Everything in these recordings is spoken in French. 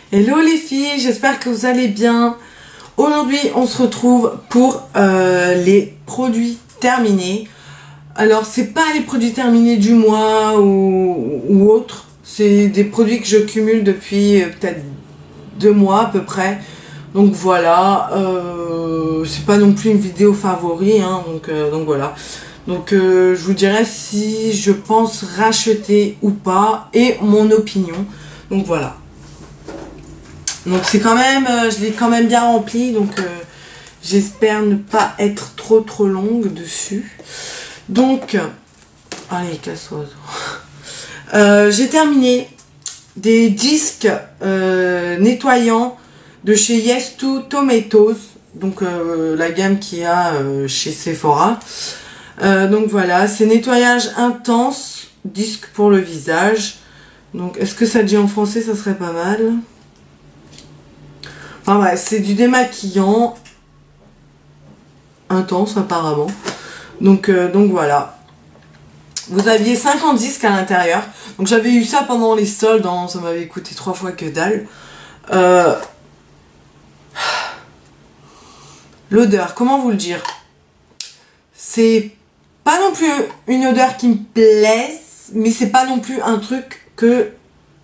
Hello les filles, j'espère que vous allez bien. Aujourd'hui, on se retrouve pour les produits terminés. Alors, c'est pas les produits terminés du mois ou autre. C'est des produits que je cumule depuis peut-être 2 mois à peu près. Donc voilà, c'est pas non plus une vidéo favori, hein, donc voilà. Donc je vous dirai si je pense racheter ou pas et mon opinion. Donc voilà. Donc c'est quand même, je l'ai quand même bien rempli, donc j'espère ne pas être trop longue dessus. Donc, allez, casse-toi. J'ai terminé des disques nettoyants de chez Yes to Tomatoes, donc la gamme qu'il y a chez Sephora. Donc voilà, c'est nettoyage intense, disque pour le visage. Donc est-ce que ça dit en français, ça serait pas mal. Enfin ouais, c'est du démaquillant intense apparemment. Donc voilà. Vous aviez 50 disques à l'intérieur. Donc j'avais eu ça pendant les soldes, hein, ça m'avait coûté 3 fois que dalle. L'odeur, comment vous le dire? C'est pas non plus une odeur qui me plaise, mais c'est pas non plus un truc que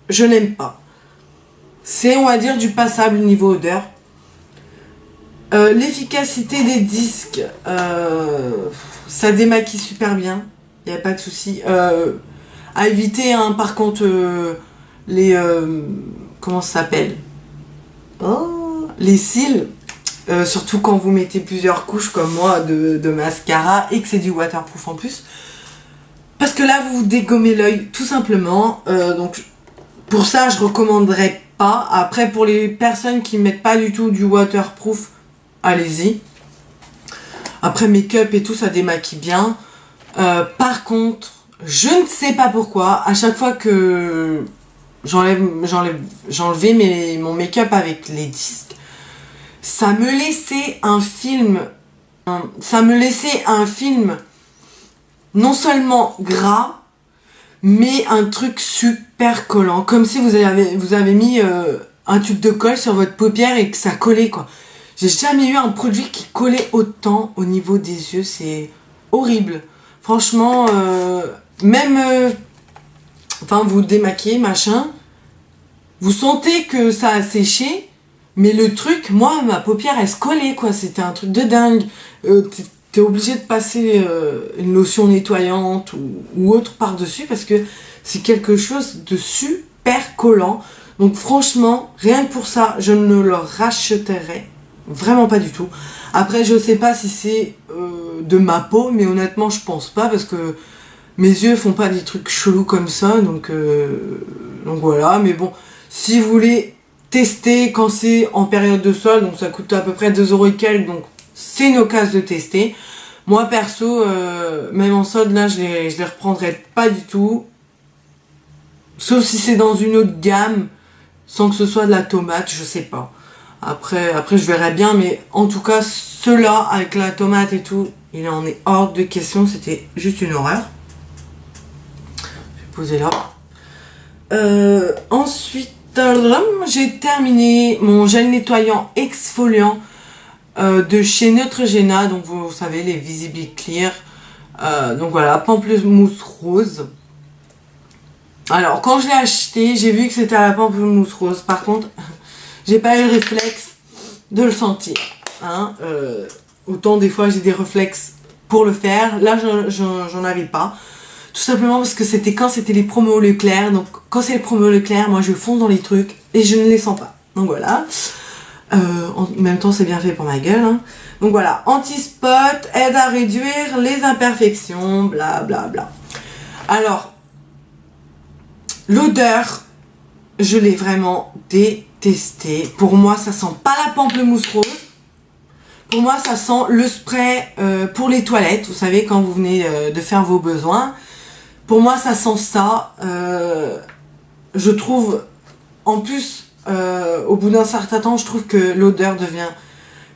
je n'aime pas. C'est, on va dire, du passable niveau odeur. L'efficacité des disques, ça démaquille super bien, il n'y a pas de souci. À éviter, hein, par contre, les... comment ça s'appelle? Les cils, surtout quand vous mettez plusieurs couches comme moi de mascara et que c'est du waterproof en plus. Parce que là, vous vous dégommez l'œil, tout simplement. Donc, pour ça, je recommanderais pas. Après, pour les personnes qui mettent pas du tout du waterproof, allez-y. Après, make-up et tout, ça démaquille bien. Par contre, je ne sais pas pourquoi, à chaque fois que j'enlevais mon make-up avec les disques, ça me laissait un film. Non seulement gras, mais un truc super collant, comme si vous avez mis un tube de colle sur votre paupière et que ça collait quoi. J'ai jamais eu un produit qui collait autant au niveau des yeux, c'est horrible. Franchement, même, enfin vous démaquillez machin, vous sentez que ça a séché, mais le truc, moi ma paupière elle se collait quoi, c'était un truc de dingue. T'es obligé de passer une lotion nettoyante ou autre par-dessus parce que c'est quelque chose de super collant. Donc franchement, rien que pour ça, je ne le rachèterai vraiment pas du tout. Après, je sais pas si c'est de ma peau, mais honnêtement, je pense pas parce que mes yeux font pas des trucs chelous comme ça. Donc voilà, mais bon, si vous voulez tester quand c'est en période de solde, donc ça coûte à peu près 2€ et quelques, donc c'est une occasion de tester. Moi perso, même en solde là, je les reprendrai pas du tout. Sauf si c'est dans une autre gamme, sans que ce soit de la tomate, je sais pas. Après je verrai bien, mais en tout cas, ceux-là, avec la tomate et tout, il en est hors de question, c'était juste une horreur. Je vais poser là. Ensuite, j'ai terminé mon gel nettoyant exfoliant de chez Neutrogena, donc vous savez les Visibly Clear, donc voilà, pamplemousse rose. Alors quand je l'ai acheté, j'ai vu que c'était à la pamplemousse rose. Par contre, j'ai pas eu le réflexe de le sentir, hein. Autant des fois j'ai des réflexes pour le faire, là j'en avais pas. Tout simplement parce que c'était quand c'était les promos Leclerc, donc quand c'est les promos Leclerc, moi je fonce dans les trucs et je ne les sens pas. Donc voilà. En même temps c'est bien fait pour ma gueule, hein. Donc voilà, anti-spot, aide à réduire les imperfections, bla bla bla. Alors, l'odeur, je l'ai vraiment détesté. Pour moi ça sent pas la pamplemousse rose. Pour moi ça sent le spray pour les toilettes, vous savez quand vous venez de faire vos besoins. Pour moi ça sent ça. Je trouve en plus au bout d'un certain temps, je trouve que l'odeur devient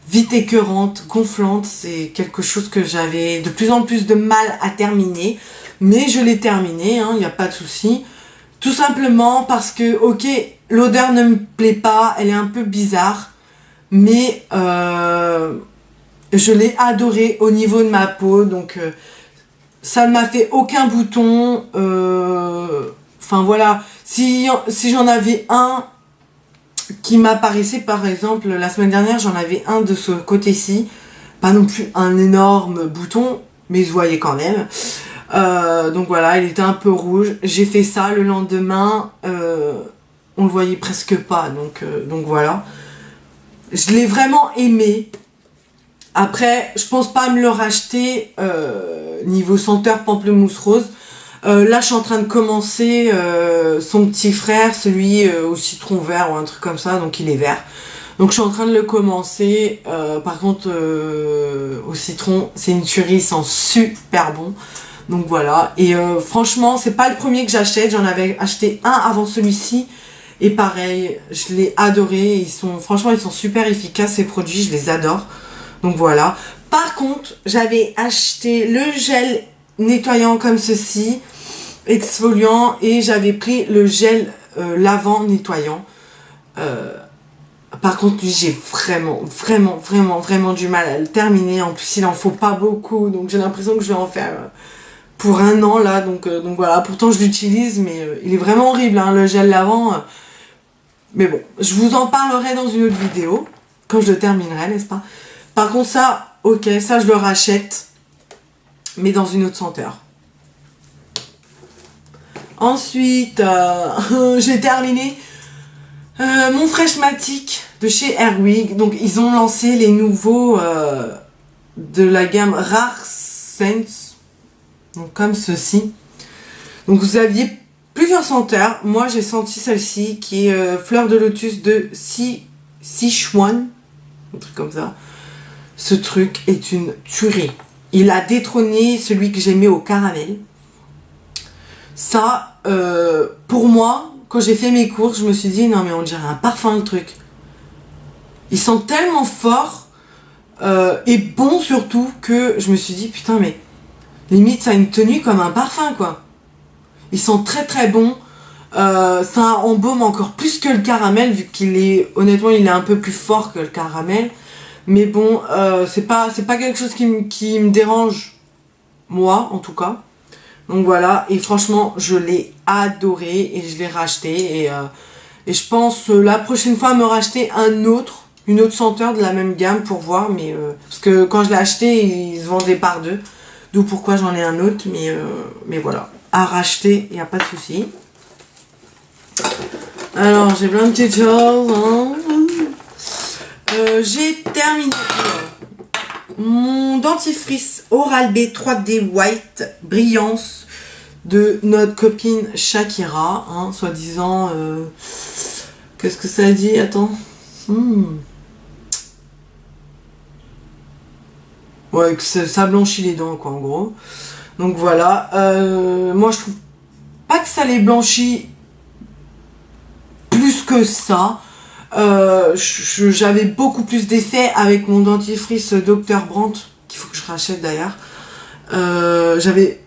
vite écœurante, gonflante. C'est quelque chose que j'avais de plus en plus de mal à terminer. Mais je l'ai terminé, il n'y a pas de souci. Tout simplement parce que, ok, l'odeur ne me plaît pas, elle est un peu bizarre, mais je l'ai adoré au niveau de ma peau, donc ça ne m'a fait aucun bouton. Enfin voilà, si j'en avais un qui m'apparaissait, par exemple, la semaine dernière, j'en avais un de ce côté-ci, pas non plus un énorme bouton, mais je voyais quand même. Donc voilà, il était un peu rouge. J'ai fait ça le lendemain, on le voyait presque pas, donc voilà. Je l'ai vraiment aimé. Après, je pense pas me le racheter niveau senteur pamplemousse rose. Là, je suis en train de commencer son petit frère, celui au citron vert ou un truc comme ça, donc il est vert. Donc je suis en train de le commencer. Par contre, au citron, c'est une tuerie, il sent super bon. Donc voilà. Et franchement, c'est pas le premier que j'achète. J'en avais acheté un avant celui-ci. Et pareil, je l'ai adoré. Franchement, ils sont super efficaces, ces produits, je les adore. Donc voilà. Par contre, j'avais acheté le gel nettoyant comme ceci, exfoliant, et j'avais pris le gel lavant nettoyant. Par contre, lui, j'ai vraiment du mal à le terminer. En plus, il en faut pas beaucoup, donc j'ai l'impression que je vais en faire pour un an là. Donc voilà. Pourtant, je l'utilise, mais il est vraiment horrible, hein, le gel lavant. Mais bon, je vous en parlerai dans une autre vidéo quand je le terminerai, n'est-ce pas? Par contre, ça, ok, ça je le rachète, mais dans une autre senteur. Ensuite, j'ai terminé mon Freshmatic de chez Airwick. Donc, ils ont lancé les nouveaux de la gamme Rare Scents. Donc, comme ceci. Donc, vous aviez plusieurs senteurs. Moi, j'ai senti celle-ci qui est fleur de lotus de Sichuan. Un truc comme ça. Ce truc est une tuerie. Il a détrôné celui que j'aimais au caramel. Ça, pour moi, quand j'ai fait mes courses, je me suis dit, non mais on dirait un parfum le truc. Il sent tellement fort et bon surtout que je me suis dit, putain mais limite ça a une tenue comme un parfum quoi. Il sent très bon. Ça embaume encore plus que le caramel vu qu'il est, honnêtement il est un peu plus fort que le caramel. Mais bon, c'est pas quelque chose qui me dérange, moi en tout cas. Donc voilà, et franchement, je l'ai adoré et je l'ai racheté. Et je pense la prochaine fois me racheter une autre senteur de la même gamme pour voir. Mais parce que quand je l'ai acheté, ils se vendaient par deux. D'où pourquoi j'en ai un autre. Mais voilà, à racheter, il n'y a pas de souci. Alors, j'ai plein de petites choses. Hein. J'ai terminé mon dentifrice Oral-B 3D White Brillance de notre copine Shakira, hein, soi-disant, qu'est-ce que ça dit? Attends. Ouais, que ça blanchit les dents, quoi, en gros. Donc voilà. Moi, je trouve pas que ça les blanchit plus que ça. J'avais beaucoup plus d'effet avec mon dentifrice Dr. Brandt, qu'il faut que je rachète d'ailleurs. J'avais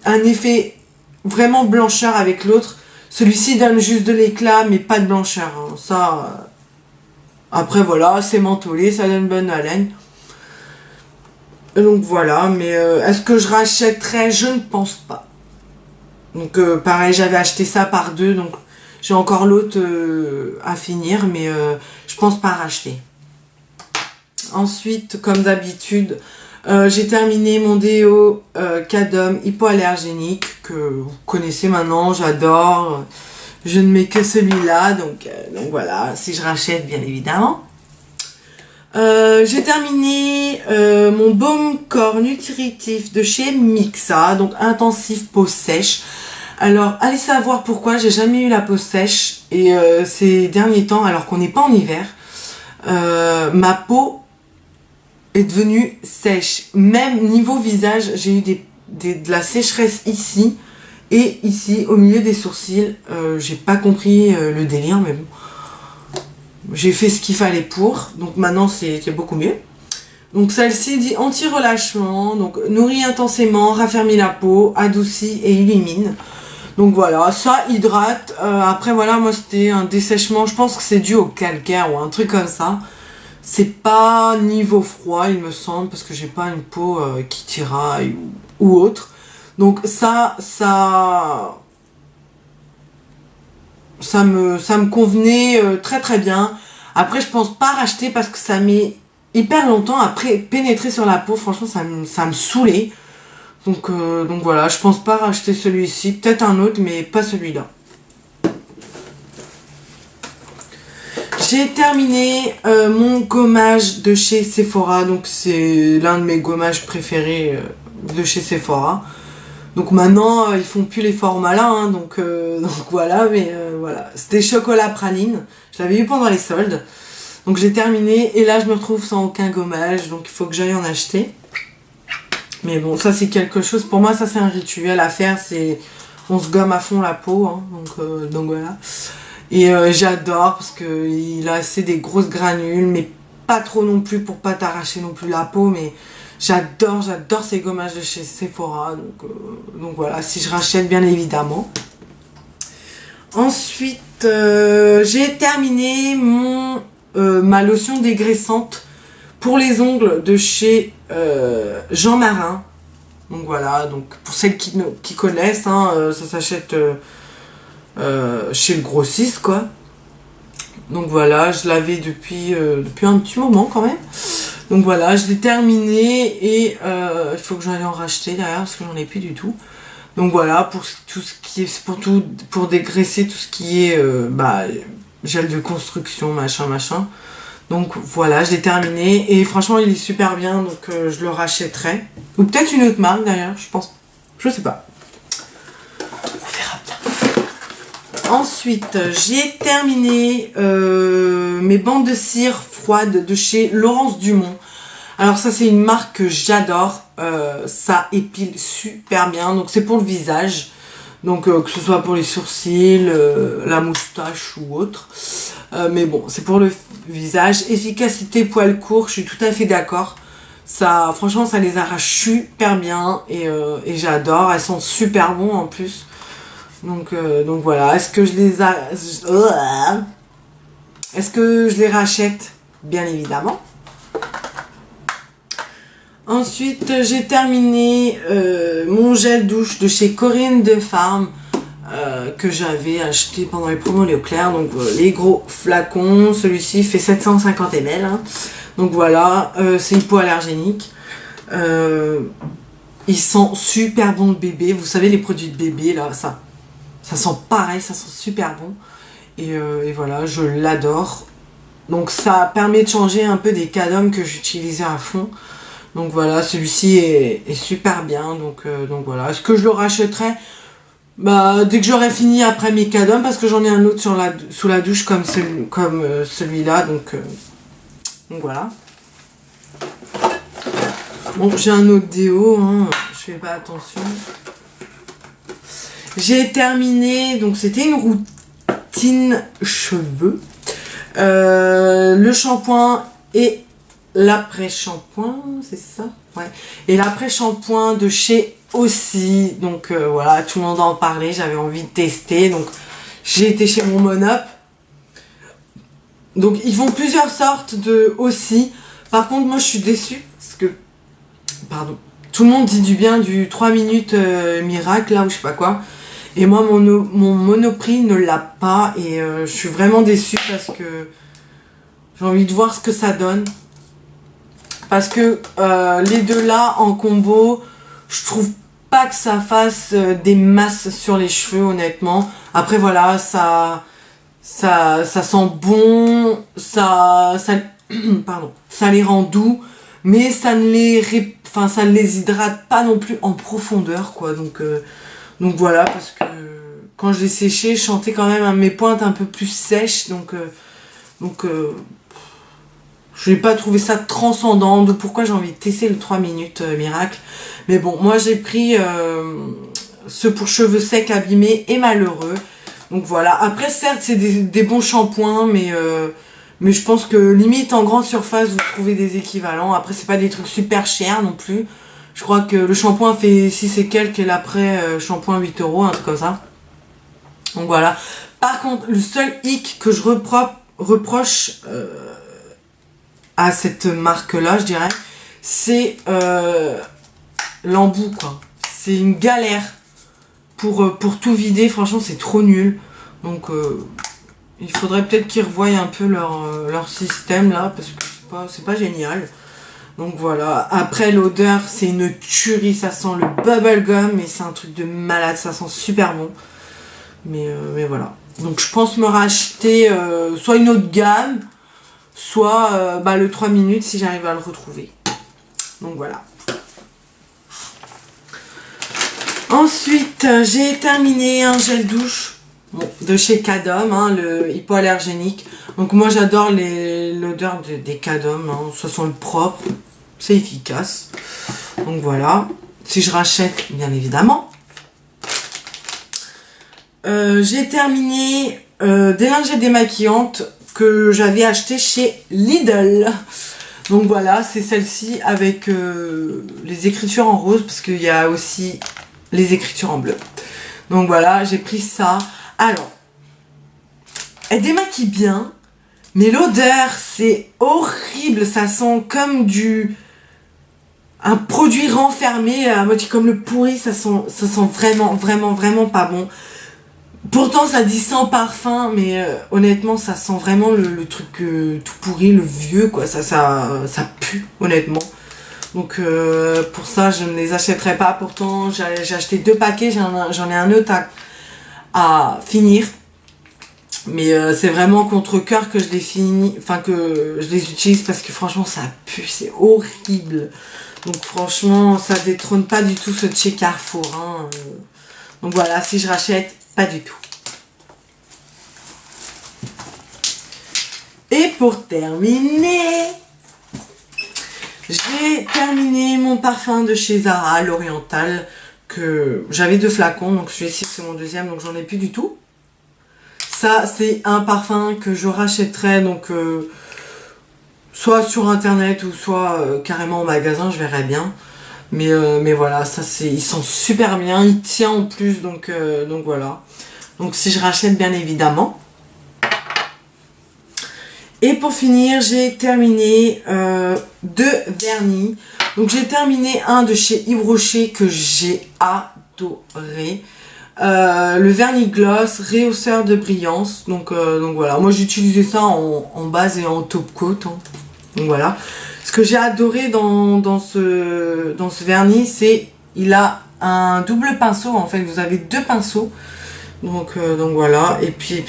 un effet vraiment blancheur avec l'autre. Celui-ci donne juste de l'éclat, mais pas de blancheur. Hein. Ça, après voilà, c'est mentholé, ça donne bonne haleine. Donc voilà, mais est-ce que je rachèterais? Je ne pense pas. Donc pareil, j'avais acheté ça par deux, donc j'ai encore l'autre à finir, mais je pense pas racheter. Ensuite, comme d'habitude, j'ai terminé mon déo Cadom hypoallergénique, que vous connaissez maintenant, j'adore. Je ne mets que celui-là, donc voilà, si je rachète, bien évidemment. J'ai terminé mon baume corps nutritif de chez Mixa, donc intensif peau sèche. Alors, allez savoir pourquoi j'ai jamais eu la peau sèche et ces derniers temps, alors qu'on n'est pas en hiver, ma peau est devenue sèche. Même niveau visage, j'ai eu de la sécheresse ici et ici, au milieu des sourcils. J'ai pas compris le délire, mais bon. J'ai fait ce qu'il fallait pour, donc maintenant c'est beaucoup mieux. Donc celle-ci dit anti-relâchement, donc nourrit intensément, raffermit la peau, adoucit et illumine. Donc voilà, ça hydrate. Après voilà, moi c'était un dessèchement, je pense que c'est dû au calcaire ou un truc comme ça. C'est pas niveau froid, il me semble, parce que j'ai pas une peau qui tiraille ou autre. Donc ça me convenait très très bien. Après, je pense pas racheter parce que ça met hyper longtemps après pénétrer sur la peau. Franchement, ça me saoulait. Donc voilà, je pense pas racheter celui-ci. Peut-être un autre, mais pas celui-là. J'ai terminé mon gommage de chez Sephora. Donc c'est l'un de mes gommages préférés de chez Sephora. Donc maintenant, ils font plus les formats là, hein, donc voilà, mais voilà. C'était chocolat praline, je l'avais eu pendant les soldes. Donc j'ai terminé, et là je me retrouve sans aucun gommage, donc il faut que j'aille en acheter. Mais bon, ça c'est quelque chose, pour moi ça c'est un rituel à faire, c'est on se gomme à fond la peau, hein, donc voilà. Et j'adore, parce que il a assez des grosses granules, mais pas trop non plus pour pas t'arracher non plus la peau, mais... J'adore ces gommages de chez Sephora, donc voilà, si je rachète bien évidemment. Ensuite, j'ai terminé ma lotion dégraissante pour les ongles de chez Jean Marin. Donc voilà, donc pour celles qui connaissent, hein, ça s'achète chez le grossiste quoi. Donc voilà, je l'avais depuis un petit moment quand même. Donc voilà, je l'ai terminé et il faut que j'aille en racheter derrière parce que j'en ai plus du tout. Donc voilà, pour tout ce qui est pour dégraisser tout ce qui est gel de construction, machin. Donc voilà, je l'ai terminé et franchement il est super bien, donc je le rachèterai. Ou peut-être une autre marque d'ailleurs, je pense. Je sais pas. On verra bien. Ensuite, j'ai terminé mes bandes de cire froides de chez Laurence Dumont. Alors ça c'est une marque que j'adore, ça épile super bien, donc c'est pour le visage, donc que ce soit pour les sourcils, la moustache ou autre, mais bon c'est pour le visage. Efficacité poils courts, je suis tout à fait d'accord, ça franchement ça les arrache super bien et j'adore, elles sont super bon en plus, donc voilà. Est-ce que je les rachète? Bien évidemment. Ensuite, j'ai terminé mon gel douche de chez Corinne de Farm que j'avais acheté pendant les promos Leclerc. Donc les gros flacons, celui-ci fait 750 ml. Hein. Donc voilà, c'est hypoallergénique. Il sent super bon le bébé. Vous savez les produits de bébé là, ça sent pareil, ça sent super bon. Et voilà, je l'adore. Donc ça permet de changer un peu des cadums que j'utilisais à fond. Donc voilà, celui-ci est super bien, donc voilà. Est-ce que je le rachèterai? Bah, dès que j'aurai fini après mes cadums, parce que j'en ai un autre sous la douche comme celui-là, donc voilà. Bon, j'ai un autre déo, hein, je fais pas attention. J'ai terminé, donc c'était une routine cheveux. Le shampoing et l'après-shampoing, c'est ça? Ouais. Et l'après-shampoing de chez Aussi. Donc voilà, tout le monde en parlait, j'avais envie de tester. Donc j'ai été chez mon Monop. Donc ils font plusieurs sortes de Aussi. Par contre, moi je suis déçue parce que, pardon, tout le monde dit du bien du 3 minutes miracle là ou je sais pas quoi. Et moi mon Monoprix ne l'a pas et je suis vraiment déçue parce que j'ai envie de voir ce que ça donne. Parce que les deux là en combo, je trouve pas que ça fasse des masses sur les cheveux honnêtement. Après voilà, ça sent bon, pardon, ça les rend doux, mais ça ne les hydrate pas non plus en profondeur quoi. Donc voilà, parce que quand je les séchais, je sentais quand même mes pointes un peu plus sèches, donc je n'ai pas trouvé ça transcendant, donc pourquoi j'ai envie de tester le 3 minutes miracle. Mais bon, moi j'ai pris ce pour cheveux secs, abîmés et malheureux. Donc voilà, après certes c'est des bons shampoings, mais je pense que limite en grande surface vous trouvez des équivalents. Après c'est pas des trucs super chers non plus. Je crois que le shampoing fait 6 et quelques et l'après shampoing 8 €, un truc comme ça. Donc voilà. Par contre, le seul hic que je reproche à cette marque-là, je dirais, c'est l'embout, quoi. C'est une galère pour tout vider. Franchement, c'est trop nul. Donc, il faudrait peut-être qu'ils revoient un peu leur système, là, parce que c'est pas génial. Donc voilà. Après, l'odeur, c'est une tuerie. Ça sent le bubblegum, et c'est un truc de malade. Ça sent super bon. Mais voilà. Donc, je pense me racheter soit une autre gamme, soit le 3 minutes si j'arrive à le retrouver. Donc voilà. Ensuite, j'ai terminé un gel douche de chez Cadom, hein, le hypoallergénique. Donc moi j'adore l'odeur des Cadom, hein. Ça sent le propre, c'est efficace. Donc voilà. Si je rachète, bien évidemment. J'ai terminé des lingettes démaquillantes que j'avais acheté chez Lidl. Donc voilà, c'est celle-ci avec les écritures en rose, parce qu'il y a aussi les écritures en bleu. Donc voilà, j'ai pris ça. Alors, elle démaquille bien, mais l'odeur, c'est horrible. Ça sent comme un produit renfermé, à moitié comme le pourri. Ça sent vraiment, vraiment, vraiment pas bon. Pourtant, ça dit sans parfum, mais honnêtement, ça sent vraiment le truc tout pourri, le vieux, quoi. Ça pue, honnêtement. Donc, pour ça, je ne les achèterai pas. Pourtant, j'ai acheté 2 paquets, j'en ai un autre à finir. Mais c'est vraiment contre cœur que je les finis, enfin que je les utilise, parce que franchement, ça pue, c'est horrible. Donc, franchement, ça détrône pas du tout ceux de chez Carrefour, hein. Donc voilà, si je rachète, pas du tout. Et pour terminer, j'ai terminé mon parfum de chez Zara, l'Oriental, que j'avais 2 flacons, donc celui-ci c'est mon deuxième, donc j'en ai plus du tout. Ça, c'est un parfum que je rachèterai, donc soit sur internet ou soit carrément au magasin, je verrai bien. Mais voilà, ça il sent super bien, il tient en plus, donc voilà. Donc si je rachète, bien évidemment. Et pour finir, j'ai terminé 2 vernis. Donc j'ai terminé un de chez Yves Rocher que j'ai adoré. Le vernis gloss, rehausseur de brillance. Donc voilà, moi j'utilisais ça en base et en top coat, hein. Donc voilà. Ce que j'ai adoré dans ce vernis, c'est il a un double pinceau. En fait, vous avez 2 pinceaux. Donc voilà. Et puis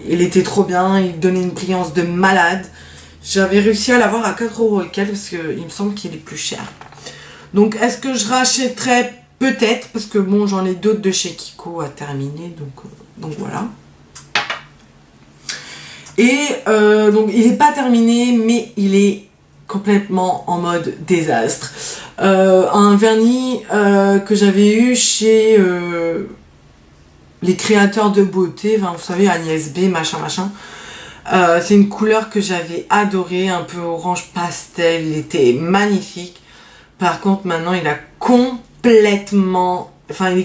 il était trop bien. Il donnait une brillance de malade. J'avais réussi à l'avoir à 4€ et quelques, parce qu'il me semble qu'il est plus cher. Donc est-ce que je rachèterais? Peut-être, parce que bon, j'en ai d'autres de chez Kiko à terminer. Donc voilà. Et donc il n'est pas terminé, mais il est complètement en mode désastre. Un vernis que j'avais eu chez les créateurs de beauté, enfin, vous savez, Agnès B, machin. C'est une couleur que j'avais adorée, un peu orange pastel, il était magnifique. Par contre, maintenant, il est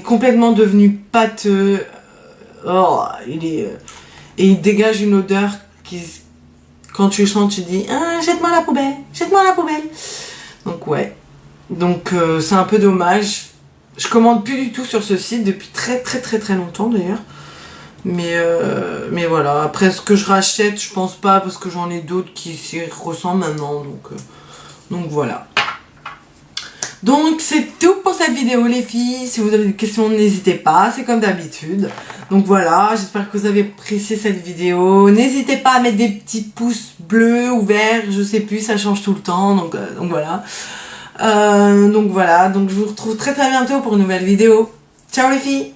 complètement devenu pâteux. Et il dégage une odeur qui, quand tu le sens, tu te dis jette-moi à la poubelle, jette-moi à la poubelle. Donc ouais, donc c'est un peu dommage. Je commande plus du tout sur ce site depuis très longtemps d'ailleurs. Mais voilà, après ce que je rachète, je pense pas, parce que j'en ai d'autres qui s'y ressemblent maintenant. Donc voilà. Donc c'est tout pour cette vidéo les filles. Si vous avez des questions, n'hésitez pas, c'est comme d'habitude. Donc voilà, j'espère que vous avez apprécié cette vidéo. N'hésitez pas à mettre des petits pouces bleus ou verts, je sais plus, ça change tout le temps. Donc voilà. Donc je vous retrouve très bientôt pour une nouvelle vidéo. Ciao les filles!